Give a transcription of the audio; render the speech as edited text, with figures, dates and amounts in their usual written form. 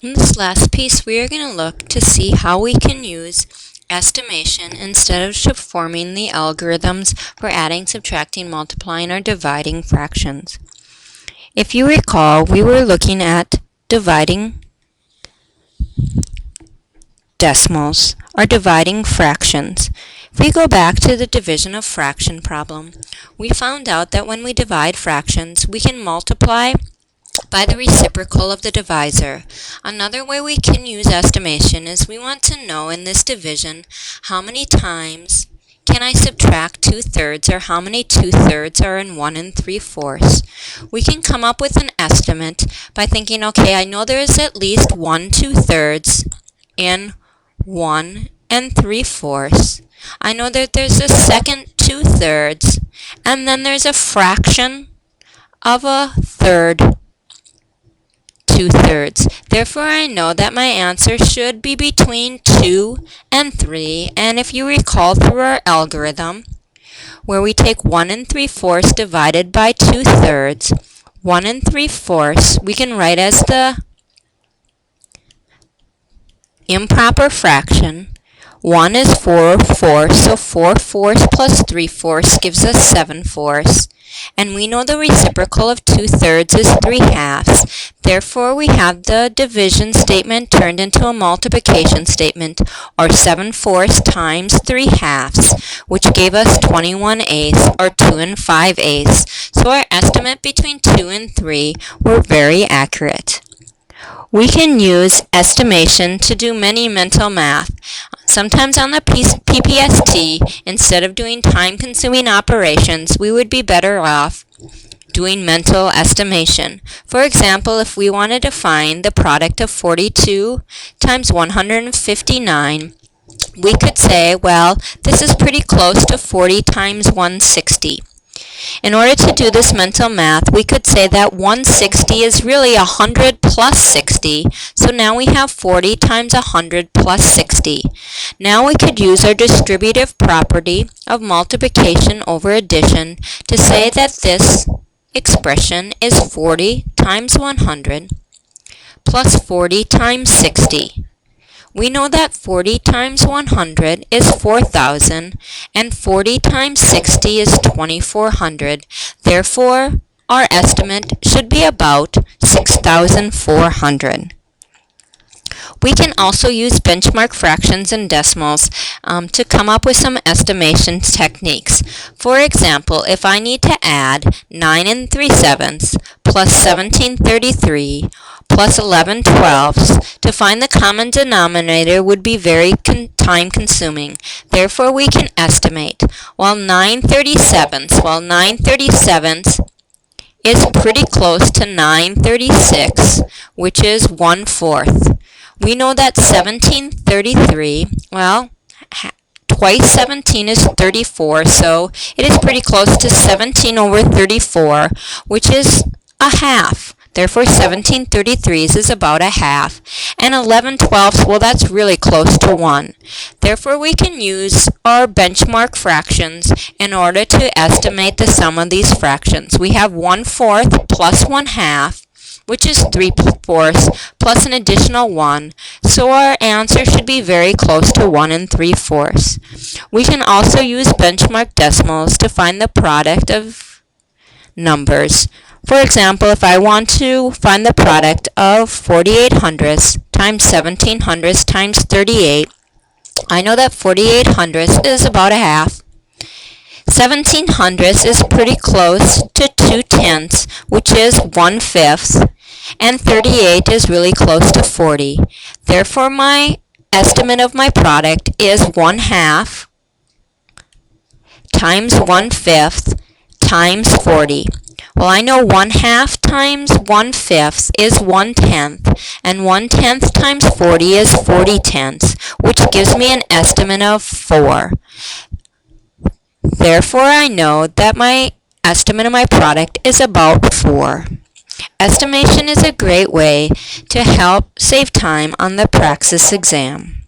In this last piece, we are going to look to see how we can use estimation instead of performing the algorithms for adding, subtracting, multiplying, or dividing fractions. If you recall, we were looking at dividing decimals or dividing fractions. If we go back to the division of fraction problem, we found out that when we divide fractions, we can multiply by the reciprocal of the divisor. Another way we can use estimation is we want to know in this division how many times can I subtract 2/3 or how many 2/3 are in 1 3/4. We can come up with an estimate by thinking, okay, I know there is at least 1 2/3 in 1 3/4. I know that there's a second 2/3 and then there's a fraction of a third 2/3. Therefore, I know that my answer should be between 2 and 3. And if you recall through our algorithm, where we take 1 3/4 divided by 2/3, 1 3/4 we can write as the improper fraction. 1 is 4/4, so 4/4 plus 3/4 gives us 7/4. And we know the reciprocal of 2/3 is 3/2. Therefore, we have the division statement turned into a multiplication statement, or 7/4 times 3/2, which gave us 21/8, or 2 5/8. So our estimate between 2 and 3 were very accurate. We can use estimation to do many mental math. Sometimes on the PPST, instead of doing time-consuming operations, we would be better off doing mental estimation. For example, if we wanted to find the product of 42 times 159, we could say, well, this is pretty close to 40 times 160. In order to do this mental math, we could say that 160 is really 100 plus 60, so now we have 40 times 100 plus 60. Now we could use our distributive property of multiplication over addition to say that this expression is 40 times 100 plus 40 times 60. We know that 40 times 100 is 4,000 and 40 times 60 is 2,400. Therefore, our estimate should be about 6,400. We can also use benchmark fractions and decimals to come up with some estimation techniques. For example, if I need to add 9 3/7 plus 17/33 plus 11/12 to find the common denominator would be very time-consuming. Therefore, we can estimate. 9 37 is pretty close to 9 36, which is 1/4. We know that 17/33, well, twice 17 is 34, so it is pretty close to 17 over 34, which is a half. Therefore, 17/33 is about a half. And 11/12, well, that's really close to 1. Therefore, we can use our benchmark fractions in order to estimate the sum of these fractions. We have 1/4 plus 1/2, which is 3/4, plus an additional 1. So our answer should be very close to 1 3/4. We can also use benchmark decimals to find the product of numbers. For example, if I want to find the product of 4,800 times 1,700 times 38, I know that 4,800 is about a half. 1,700 is pretty close to 2/10, which is 1/5, and 38 is really close to 40. Therefore, my estimate of my product is 1/2 times 1/5 times 40. Well, I know 1/2 times 1/5 is 1/10, and 1/10 times 40 is 40/10, which gives me an estimate of 4. Therefore, I know that my estimate of my product is about 4. Estimation is a great way to help save time on the praxis exam.